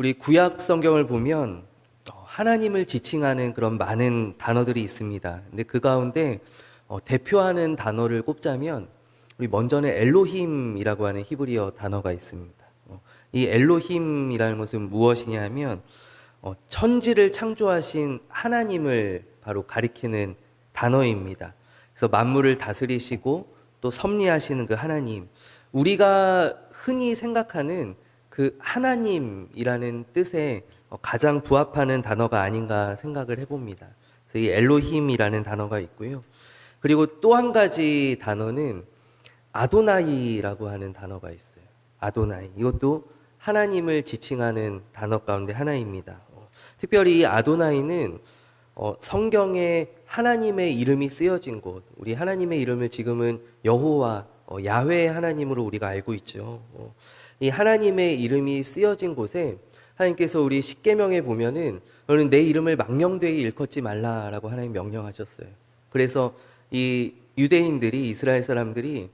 우리 구약 성경을 보면 하나님을 지칭하는 그런 많은 단어들이 있습니다. 근데 그 가운데 대표하는 단어를 꼽자면 우리 먼저는 엘로힘이라고 하는 히브리어 단어가 있습니다. 이 엘로힘이라는 것은 무엇이냐 하면 천지를 창조하신 하나님을 바로 가리키는 단어입니다. 그래서 만물을 다스리시고 또 섭리하시는 그 하나님, 우리가 흔히 생각하는 그 하나님이라는 뜻에 가장 부합하는 단어가 아닌가 생각을 해봅니다. 그래서 이 엘로힘이라는 단어가 있고요. 그리고 또 한 가지 단어는 아도나이라고 하는 단어가 있어요. 아도나이. 이것도 하나님을 지칭하는 단어 가운데 하나입니다. 특별히 이 아도나이는 성경에 하나님의 이름이 쓰여진 곳, 우리 하나님의 이름을 지금은 여호와, 야훼 하나님으로 우리가 알고 있죠. 이 하나님의 이름이 쓰여진 곳에 하나님께서 우리 십계명에 보면은 너는 내 이름을 망령되이 일컫지 말라라고 하나님 명령하셨어요. 그래서 이 유대인들이, 이스라엘 사람들이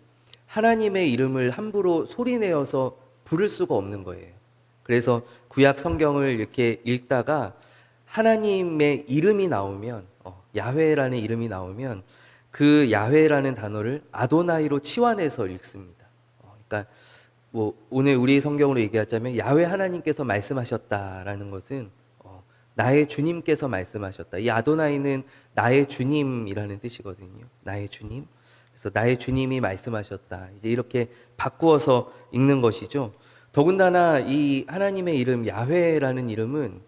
하나님의 이름을 함부로 소리내어서 부를 수가 없는 거예요. 그래서 구약 성경을 이렇게 읽다가 하나님의 이름이 나오면, 야훼라는 이름이 나오면 그 야훼라는 단어를 아도나이로 치환해서 읽습니다. 그러니까 뭐 오늘 우리 성경으로 얘기하자면 야훼 하나님께서 말씀하셨다라는 것은 나의 주님께서 말씀하셨다. 이 아도나이는 나의 주님이라는 뜻이거든요. 나의 주님. 그래서 나의 주님이 말씀하셨다. 이제 이렇게 바꾸어서 읽는 것이죠. 더군다나 이 하나님의 이름 야훼라는 이름은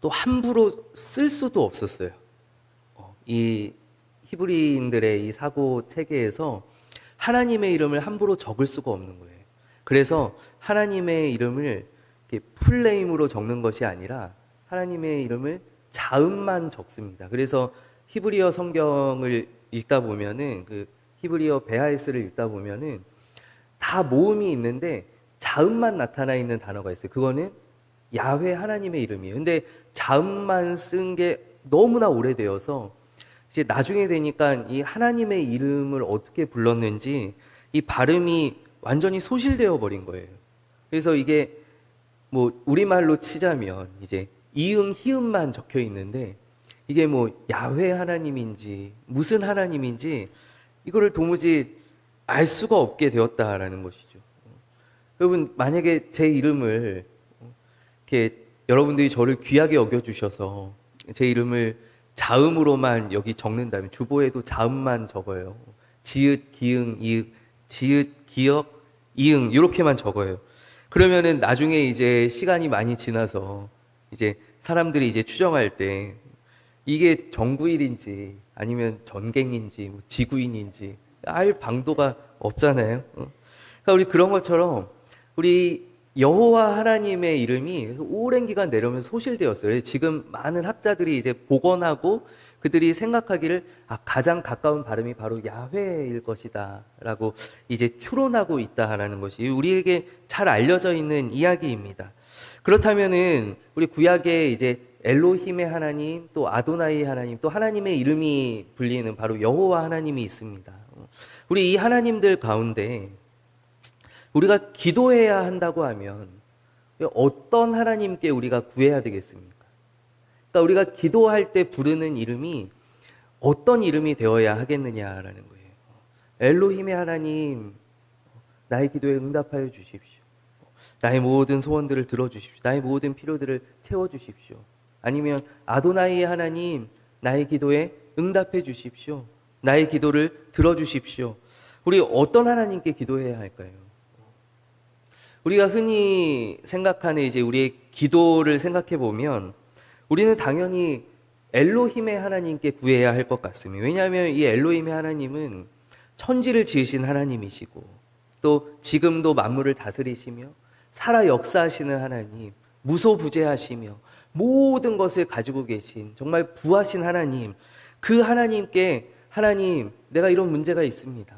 또 함부로 쓸 수도 없었어요. 이 히브리인들의 이 사고 체계에서 하나님의 이름을 함부로 적을 수가 없는 거예요. 그래서 하나님의 이름을 이렇게 풀네임으로 적는 것이 아니라 하나님의 이름을 자음만 적습니다. 그래서 히브리어 성경을 읽다 보면은 그 히브리어 베하에스를 읽다 보면은 다 모음이 있는데 자음만 나타나 있는 단어가 있어요. 그거는 야훼 하나님의 이름이에요. 근데 자음만 쓴 게 너무나 오래되어서 이제 나중에 되니까 이 하나님의 이름을 어떻게 불렀는지 이 발음이 완전히 소실되어 버린 거예요. 그래서 이게 뭐 우리말로 치자면 이제 이응 히읗만 적혀 있는데 이게 뭐 야훼 하나님인지 무슨 하나님인지 이거를 도무지 알 수가 없게 되었다라는 것이죠. 여러분, 만약에 제 이름을 이렇게 여러분들이 저를 귀하게 여겨주셔서 제 이름을 자음으로만 여기 적는다면, 주보에도 자음만 적어요. 지읒, 기응, 이윽, 지읒, 기역, 이응 이렇게만 적어요. 그러면은 나중에 이제 시간이 많이 지나서 이제 사람들이 이제 추정할 때 이게 정구일인지 아니면 전갱인지 뭐 지구인인지 알 방도가 없잖아요. 그러니까 우리 그런 것처럼 우리 여호와 하나님의 이름이 오랜 기간 내려오면서 소실되었어요. 지금 많은 학자들이 이제 복원하고 그들이 생각하기를 가장 가까운 발음이 바로 야훼일 것이다 라고 이제 추론하고 있다라는 것이 우리에게 잘 알려져 있는 이야기입니다. 그렇다면은 우리 구약에 이제 엘로힘의 하나님, 또 아도나이 하나님, 또 하나님의 이름이 불리는 바로 여호와 하나님이 있습니다. 우리 이 하나님들 가운데 우리가 기도해야 한다고 하면 어떤 하나님께 우리가 구해야 되겠습니까? 그러니까 우리가 기도할 때 부르는 이름이 어떤 이름이 되어야 하겠느냐라는 거예요. 엘로힘의 하나님, 나의 기도에 응답하여 주십시오. 나의 모든 소원들을 들어주십시오. 나의 모든 필요들을 채워주십시오. 아니면 아도나이의 하나님, 나의 기도에 응답해 주십시오. 나의 기도를 들어주십시오. 우리 어떤 하나님께 기도해야 할까요? 우리가 흔히 생각하는 이제 우리의 기도를 생각해 보면 우리는 당연히 엘로힘의 하나님께 구해야 할 것 같습니다. 왜냐하면 이 엘로힘의 하나님은 천지를 지으신 하나님이시고 또 지금도 만물을 다스리시며 살아 역사하시는 하나님, 무소부재하시며 모든 것을 가지고 계신 정말 부하신 하나님, 그 하나님께 하나님, 내가 이런 문제가 있습니다.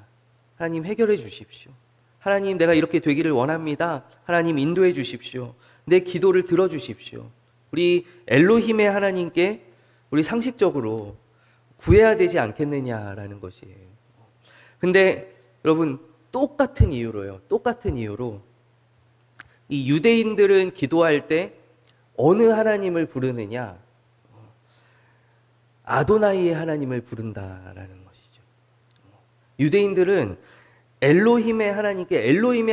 하나님 해결해 주십시오. 하나님, 내가 이렇게 되기를 원합니다. 하나님 인도해 주십시오. 내 기도를 들어주십시오. 우리 엘로힘의 하나님께 우리 상식적으로 구해야 되지 않겠느냐라는 것이에요. 근데 여러분, 똑같은 이유로 이 유대인들은 기도할 때 어느 하나님을 부르느냐? 아도나이의 하나님을 부른다라는 것이죠. 유대인들은 엘로힘의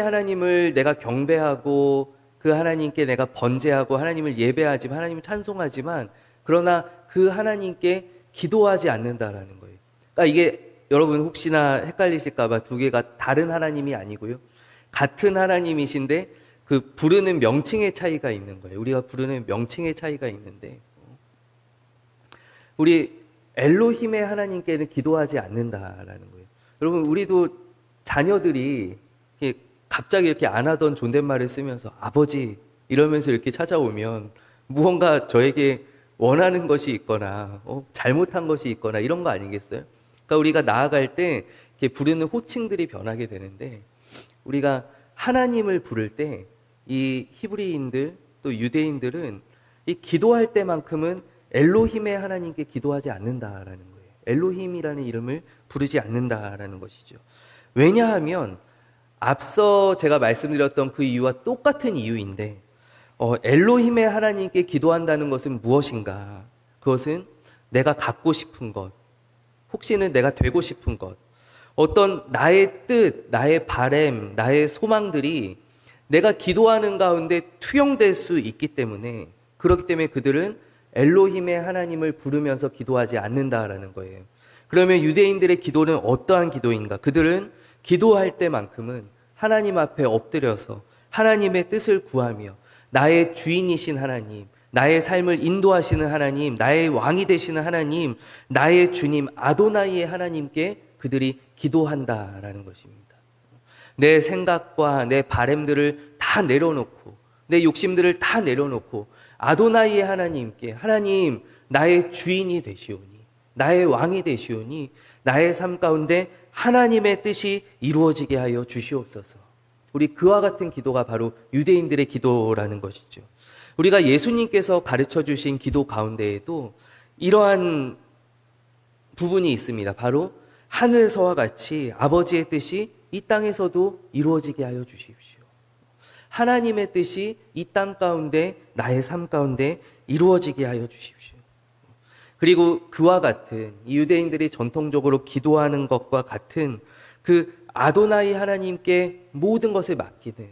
하나님을 내가 경배하고 그 하나님께 내가 번제하고 하나님을 예배하지만 하나님을 찬송하지만 그러나 그 하나님께 기도하지 않는다라는 거예요. 그러니까 이게 여러분 혹시나 헷갈리실까봐 두 개가 다른 하나님이 아니고요. 같은 하나님이신데 그 부르는 명칭의 차이가 있는 거예요. 우리가 부르는 명칭의 차이가 있는데 우리 엘로힘의 하나님께는 기도하지 않는다라는 거예요. 여러분 우리도 자녀들이 갑자기 이렇게 안 하던 존댓말을 쓰면서 아버지 이러면서 이렇게 찾아오면 무언가 저에게 원하는 것이 있거나 잘못한 것이 있거나 이런 거 아니겠어요? 그러니까 우리가 나아갈 때 이렇게 부르는 호칭들이 변하게 되는데 우리가 하나님을 부를 때 이 히브리인들 또 유대인들은 이 기도할 때만큼은 엘로힘의 하나님께 기도하지 않는다라는 거예요. 엘로힘이라는 이름을 부르지 않는다라는 것이죠. 왜냐하면 앞서 제가 말씀드렸던 그 이유와 똑같은 이유인데 엘로힘의 하나님께 기도한다는 것은 무엇인가? 그것은 내가 갖고 싶은 것, 혹시는 내가 되고 싶은 것, 어떤 나의 뜻, 나의 바램, 나의 소망들이 내가 기도하는 가운데 투영될 수 있기 때문에 그렇기 때문에 그들은 엘로힘의 하나님을 부르면서 기도하지 않는다라는 거예요. 그러면 유대인들의 기도는 어떠한 기도인가? 그들은 기도할 때만큼은 하나님 앞에 엎드려서 하나님의 뜻을 구하며 나의 주인이신 하나님, 나의 삶을 인도하시는 하나님, 나의 왕이 되시는 하나님, 나의 주님 아도나이의 하나님께 그들이 기도한다라는 것입니다. 내 생각과 내 바램들을 다 내려놓고 내 욕심들을 다 내려놓고 아도나이의 하나님께 하나님 나의 주인이 되시오니 나의 왕이 되시오니 나의 삶 가운데 하나님의 뜻이 이루어지게 하여 주시옵소서. 우리 그와 같은 기도가 바로 유대인들의 기도라는 것이죠. 우리가 예수님께서 가르쳐 주신 기도 가운데에도 이러한 부분이 있습니다. 바로 하늘에서와 같이 아버지의 뜻이 이 땅에서도 이루어지게 하여 주십시오. 하나님의 뜻이 이 땅 가운데 나의 삶 가운데 이루어지게 하여 주십시오. 그리고 그와 같은 유대인들이 전통적으로 기도하는 것과 같은 그 아도나이 하나님께 모든 것을 맡기는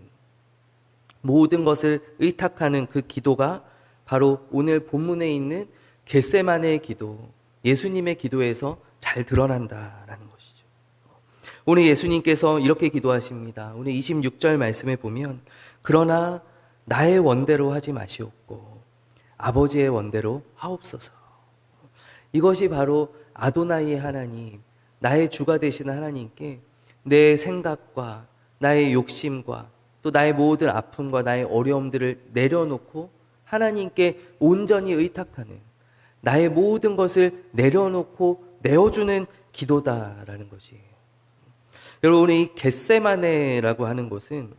모든 것을 의탁하는 그 기도가 바로 오늘 본문에 있는 겟세마네의 기도, 예수님의 기도에서 잘 드러난다라는 것이죠. 오늘 예수님께서 이렇게 기도하십니다. 오늘 26절 말씀에 보면 그러나 나의 원대로 하지 마시옵고 아버지의 원대로 하옵소서. 이것이 바로 아도나이의 하나님, 나의 주가 되시는 하나님께 내 생각과 나의 욕심과 또 나의 모든 아픔과 나의 어려움들을 내려놓고 하나님께 온전히 의탁하는 나의 모든 것을 내려놓고 내어주는 기도다라는 것이에요. 여러분 이 겟세마네라고 하는 것은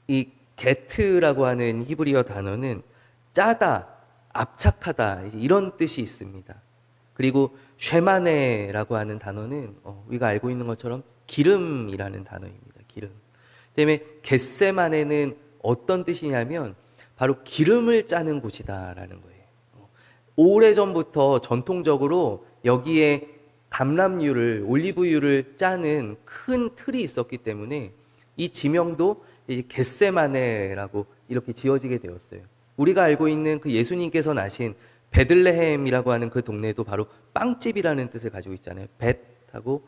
이 게트라고 하는 히브리어 단어는 짜다, 압착하다 이런 뜻이 있습니다. 그리고 쉐마네라고 하는 단어는 우리가 알고 있는 것처럼 기름이라는 단어입니다. 기름. 때문에 겟세마네는 어떤 뜻이냐면 바로 기름을 짜는 곳이다라는 거예요. 오래전부터 전통적으로 여기에 감람유를 올리브유를 짜는 큰 틀이 있었기 때문에 이 지명도 겟세마네라고 이렇게 지어지게 되었어요. 우리가 알고 있는 그 예수님께서 나신 베들레헴이라고 하는 그 동네도 바로 빵집이라는 뜻을 가지고 있잖아요. 벳하고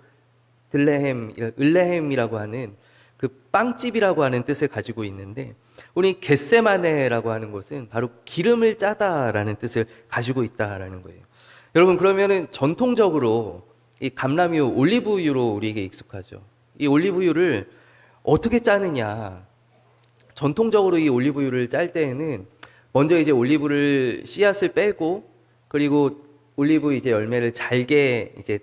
을레헴이라고 하는 그 빵집이라고 하는 뜻을 가지고 있는데 우리 겟세마네라고 하는 것은 바로 기름을 짜다라는 뜻을 가지고 있다라는 거예요. 여러분 그러면은 전통적으로 이 감람유, 올리브유로 우리에게 익숙하죠. 이 올리브유를 어떻게 짜느냐? 전통적으로 이 올리브유를 짤 때에는 먼저 이제 올리브를 씨앗을 빼고 그리고 올리브 이제 열매를 잘게 이제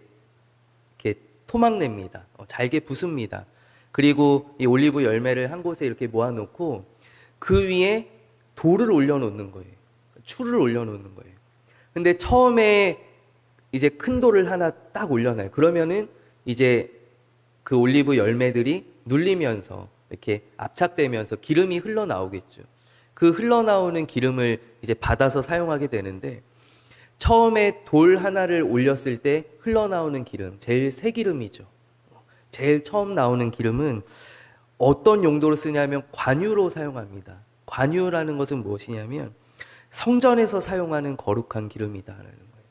이렇게 토막냅니다. 잘게 부숩니다. 그리고 이 올리브 열매를 한 곳에 이렇게 모아놓고 그 위에 돌을 올려놓는 거예요. 추를 올려놓는 거예요. 근데 처음에 이제 큰 돌을 하나 딱 올려놔요. 그러면은 이제 그 올리브 열매들이 눌리면서 이렇게 압착되면서 기름이 흘러나오겠죠. 그 흘러나오는 기름을 이제 받아서 사용하게 되는데, 처음에 돌 하나를 올렸을 때 흘러나오는 기름, 제일 새 기름이죠. 제일 처음 나오는 기름은 어떤 용도로 쓰냐면 관유로 사용합니다. 관유라는 것은 무엇이냐면 성전에서 사용하는 거룩한 기름이다라는 거예요.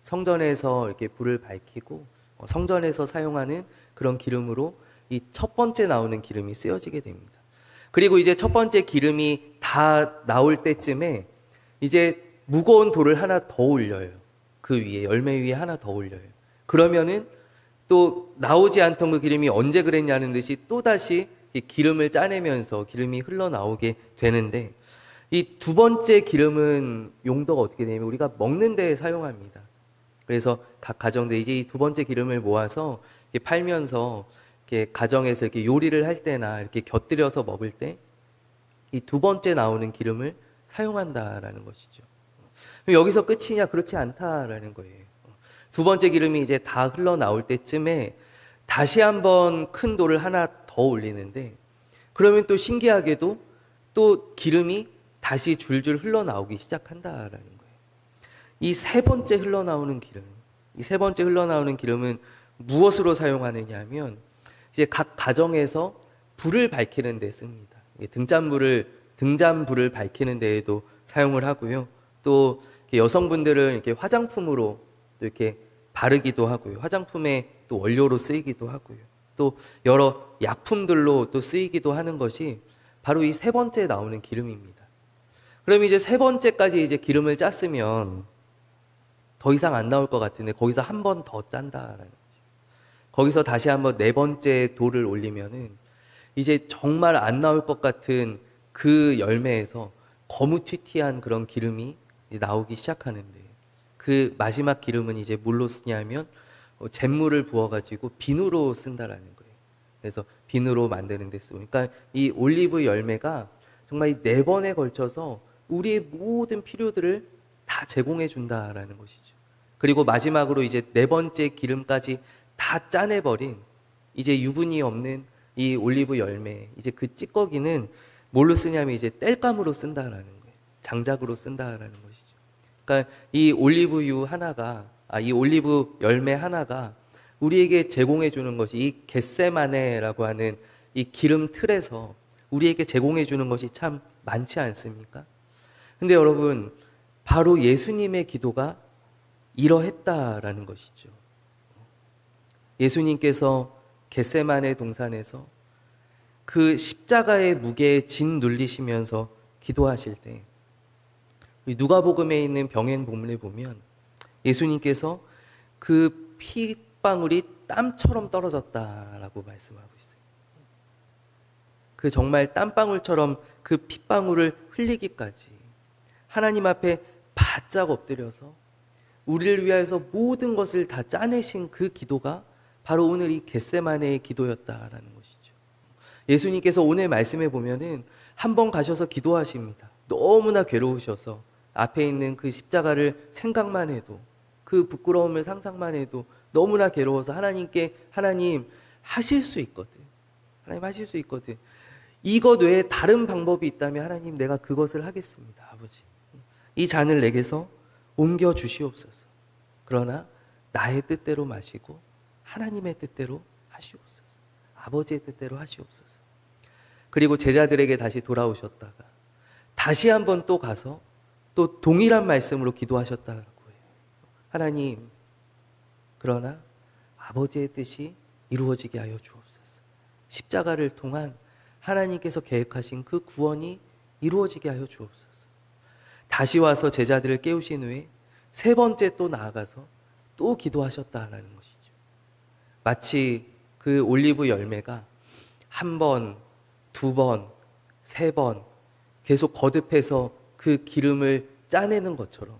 성전에서 이렇게 불을 밝히고 성전에서 사용하는 그런 기름으로 이 첫 번째 나오는 기름이 쓰여지게 됩니다. 그리고 이제 첫 번째 기름이 다 나올 때쯤에 이제 무거운 돌을 하나 더 올려요. 그 위에, 열매 위에 하나 더 올려요. 그러면은 또 나오지 않던 그 기름이 언제 그랬냐는 듯이 또다시 이 기름을 짜내면서 기름이 흘러나오게 되는데, 이 두 번째 기름은 용도가 어떻게 되냐면 우리가 먹는 데에 사용합니다. 그래서 각 가정들이 이제 이 두 번째 기름을 모아서 이렇게 팔면서 이렇게 가정에서 이렇게 요리를 할 때나 이렇게 곁들여서 먹을 때 이 두 번째 나오는 기름을 사용한다라는 것이죠. 여기서 끝이냐? 그렇지 않다라는 거예요. 두 번째 기름이 이제 다 흘러나올 때쯤에 다시 한번 큰 돌을 하나 더 올리는데, 그러면 또 신기하게도 또 기름이 다시 줄줄 흘러나오기 시작한다라는 거예요. 이 세 번째 흘러나오는 기름, 이 세 번째 흘러나오는 기름은 무엇으로 사용하느냐 하면 이제 각 가정에서 불을 밝히는 데 씁니다. 등잔불을 밝히는 데에도 사용을 하고요. 또 여성분들은 이렇게 화장품으로 또 이렇게 바르기도 하고요. 화장품의 또 원료로 쓰이기도 하고요. 또 여러 약품들로 또 쓰이기도 하는 것이 바로 이 세 번째 나오는 기름입니다. 그럼 이제 세 번째까지 이제 기름을 짰으면 더 이상 안 나올 것 같은데 거기서 한 번 더 짠다라는 거죠. 거기서 다시 한번 네 번째 돌을 올리면은 이제 정말 안 나올 것 같은 그 열매에서 거무튀튀한 그런 기름이 나오기 시작하는데, 그 마지막 기름은 이제 뭘로 쓰냐면 잿물을 부어가지고 비누로 쓴다라는 거예요. 그래서 비누로 만드는 데 쓰고, 그러니까 이 올리브 열매가 정말 네 번에 걸쳐서 우리의 모든 필요들을 다 제공해 준다라는 것이죠. 그리고 마지막으로 이제 네 번째 기름까지 다 짜내버린 이제 유분이 없는 이 올리브 열매, 이제 그 찌꺼기는 뭘로 쓰냐면 이제 땔감으로 쓴다라는 거예요. 장작으로 쓴다라는 것이죠. 그러니까 이 올리브유 하나가, 이 올리브 열매 하나가 우리에게 제공해 주는 것이 이 겟세마네라고 하는 이 기름 틀에서 우리에게 제공해 주는 것이 참 많지 않습니까? 근데 여러분, 바로 예수님의 기도가 이러했다라는 것이죠. 예수님께서 겟세마네 동산에서 그 십자가의 무게에 짓눌리시면서 기도하실 때, 누가복음에 있는 병행 본문에 보면 예수님께서 그 피방울이 땀처럼 떨어졌다라고 말씀하고 있어요. 그 정말 땀방울처럼 그 핏방울을 흘리기까지 하나님 앞에 바짝 엎드려서 우리를 위하여서 모든 것을 다 짜내신 그 기도가 바로 오늘 이 겟세마네의 기도였다라는 것이죠. 예수님께서 오늘 말씀에 보면은 한 번 가셔서 기도하십니다. 너무나 괴로우셔서 앞에 있는 그 십자가를 생각만 해도, 그 부끄러움을 상상만 해도 너무나 괴로워서 하나님께, 하나님 하실 수 있거든. 하나님 하실 수 있거든. 이것 외에 다른 방법이 있다면 하나님 내가 그것을 하겠습니다. 아버지. 이 잔을 내게서 옮겨 주시옵소서. 그러나 나의 뜻대로 마시고 하나님의 뜻대로 하시옵소서. 아버지의 뜻대로 하시옵소서. 그리고 제자들에게 다시 돌아오셨다가 다시 한번 또 가서 또 동일한 말씀으로 기도하셨다고 해요. 하나님, 그러나 아버지의 뜻이 이루어지게 하여 주옵소서. 십자가를 통한 하나님께서 계획하신 그 구원이 이루어지게 하여 주옵소서. 다시 와서 제자들을 깨우신 후에 세 번째 또 나아가서 또 기도하셨다라는 것이죠. 마치 그 올리브 열매가 한 번, 두 번, 세 번 계속 거듭해서 그 기름을 짜내는 것처럼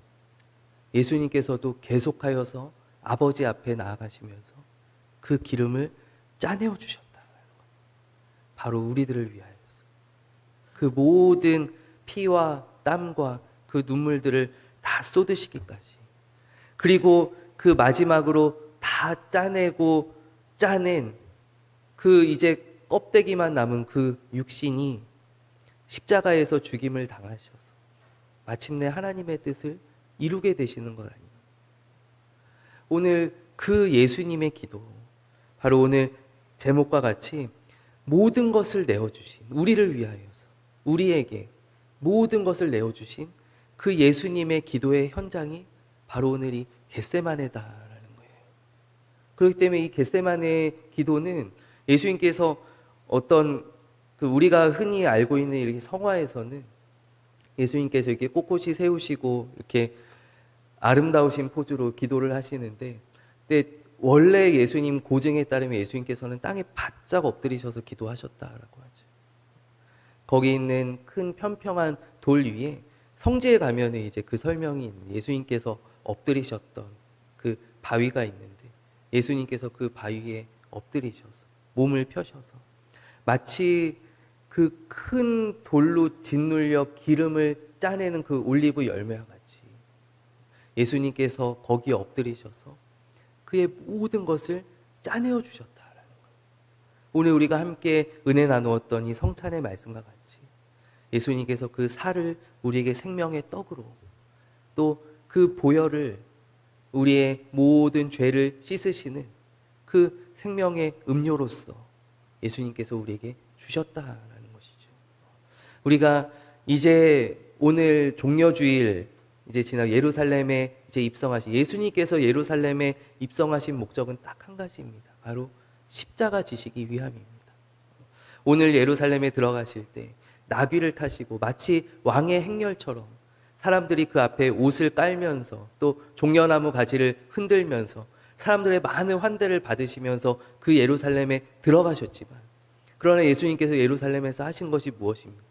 예수님께서도 계속하여서 아버지 앞에 나아가시면서 그 기름을 짜내어 주셨다. 바로 우리들을 위하여서 그 모든 피와 땀과 그 눈물들을 다 쏟으시기까지, 그리고 그 마지막으로 다 짜내고 짜낸 그 이제 껍데기만 남은 그 육신이 십자가에서 죽임을 당하셔서 마침내 하나님의 뜻을 이루게 되시는 것 아니에요. 오늘 그 예수님의 기도, 바로 오늘 제목과 같이 모든 것을 내어주신, 우리를 위하여서 우리에게 모든 것을 내어주신 그 예수님의 기도의 현장이 바로 오늘 이 겟세마네다라는 거예요. 그렇기 때문에 이 겟세마네 기도는 예수님께서 어떤 우리가 흔히 알고 있는 이렇게 성화에서는 예수님께서 이렇게 꼿꼿이 세우시고 이렇게 아름다우신 포즈로 기도를 하시는데, 근데 원래 예수님 고증에 따르면 예수님께서는 땅에 바짝 엎드리셔서 기도하셨다라고 하죠. 거기 있는 큰 평평한 돌 위에 성지에 가면은 이제 그 설명이 있는, 예수님께서 엎드리셨던 그 바위가 있는데 예수님께서 그 바위에 엎드리셔서 몸을 펴셔서 마치 그 큰 돌로 짓눌려 기름을 짜내는 그 올리브 열매와 같이 예수님께서 거기에 엎드리셔서 그의 모든 것을 짜내어 주셨다라는 거예요. 오늘 우리가 함께 은혜 나누었던 이 성찬의 말씀과 같이 예수님께서 그 살을 우리에게 생명의 떡으로, 또 그 보혈을 우리의 모든 죄를 씻으시는 그 생명의 음료로서 예수님께서 우리에게 주셨다라는 것이죠. 우리가 이제 오늘 종려주일 이제 지나 예루살렘에 이제 입성하신, 예수님께서 예루살렘에 입성하신 목적은 딱 한 가지입니다. 바로 십자가 지시기 위함입니다. 오늘 예루살렘에 들어가실 때 나귀를 타시고 마치 왕의 행렬처럼 사람들이 그 앞에 옷을 깔면서 또 종려나무 가지를 흔들면서 사람들의 많은 환대를 받으시면서 그 예루살렘에 들어가셨지만, 그러나 예수님께서 예루살렘에서 하신 것이 무엇입니까?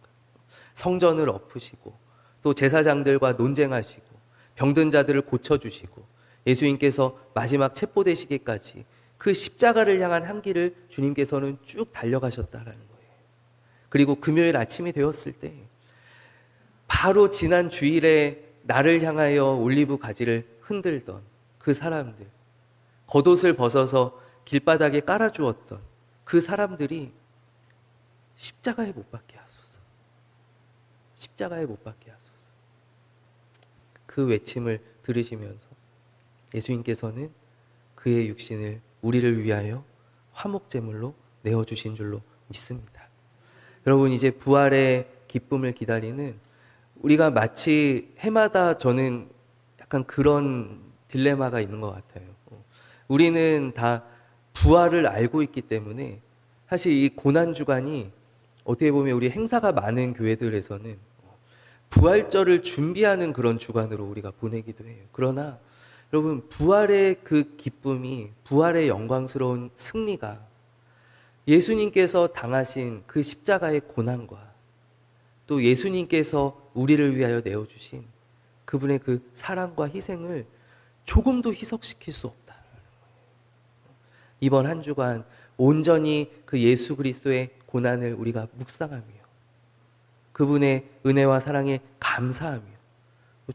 성전을 엎으시고 또 제사장들과 논쟁하시고 병든 자들을 고쳐주시고 예수님께서 마지막 체포되시기까지 그 십자가를 향한 한 길을 주님께서는 쭉 달려가셨다라는 거예요. 그리고 금요일 아침이 되었을 때 바로 지난 주일에 나를 향하여 올리브 가지를 흔들던 그 사람들, 겉옷을 벗어서 길바닥에 깔아주었던 그 사람들이 십자가에 못 박게 하소서, 십자가에 못 박게 하소서, 그 외침을 들으시면서 예수님께서는 그의 육신을 우리를 위하여 화목제물로 내어주신 줄로 믿습니다. 여러분, 이제 부활의 기쁨을 기다리는, 우리가 마치 해마다 저는 약간 그런 딜레마가 있는 것 같아요. 우리는 다 부활을 알고 있기 때문에 사실 이 고난주간이 어떻게 보면 우리 행사가 많은 교회들에서는 부활절을 준비하는 그런 주간으로 우리가 보내기도 해요. 그러나 여러분, 부활의 그 기쁨이, 부활의 영광스러운 승리가 예수님께서 당하신 그 십자가의 고난과 또 예수님께서 우리를 위하여 내어주신 그분의 그 사랑과 희생을 조금도 희석시킬 수 없다는 거예요. 이번 한 주간 온전히 그 예수 그리스도의 고난을 우리가 묵상하며 그분의 은혜와 사랑에 감사하며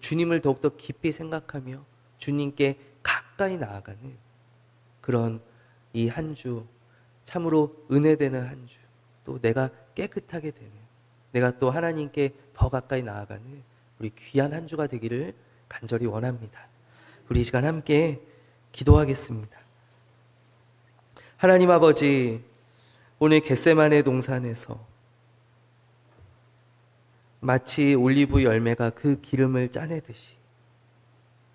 주님을 더욱더 깊이 생각하며 주님께 가까이 나아가는 그런 이 한 주, 참으로 은혜되는 한 주, 또 내가 깨끗하게 되는, 내가 또 하나님께 더 가까이 나아가는 우리 귀한 한 주가 되기를 간절히 원합니다. 우리 이 시간 함께 기도하겠습니다. 하나님 아버지, 오늘 겟세마네 동산에서 마치 올리브 열매가 그 기름을 짜내듯이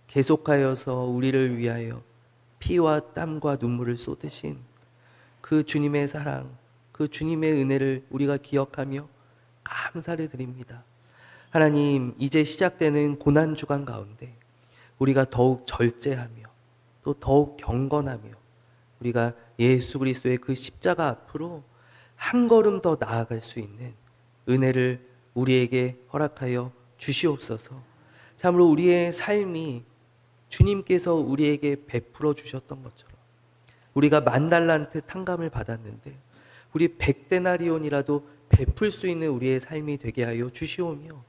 계속하여서 우리를 위하여 피와 땀과 눈물을 쏟으신 그 주님의 사랑, 그 주님의 은혜를 우리가 기억하며 감사를 드립니다. 하나님, 이제 시작되는 고난주간 가운데 우리가 더욱 절제하며 또 더욱 경건하며 우리가 예수 그리스도의 그 십자가 앞으로 한 걸음 더 나아갈 수 있는 은혜를 우리에게 허락하여 주시옵소서. 참으로 우리의 삶이 주님께서 우리에게 베풀어 주셨던 것처럼 우리가 10,000달란트 탕감을 받았는데 우리 100데나리온이라도 베풀 수 있는 우리의 삶이 되게 하여 주시오며,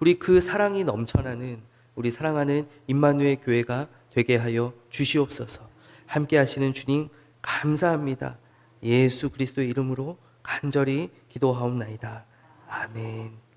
우리 그 사랑이 넘쳐나는 우리 사랑하는 임마누엘 교회가 되게 하여 주시옵소서. 함께 하시는 주님 감사합니다. 예수 그리스도의 이름으로 간절히 기도하옵나이다. 아멘.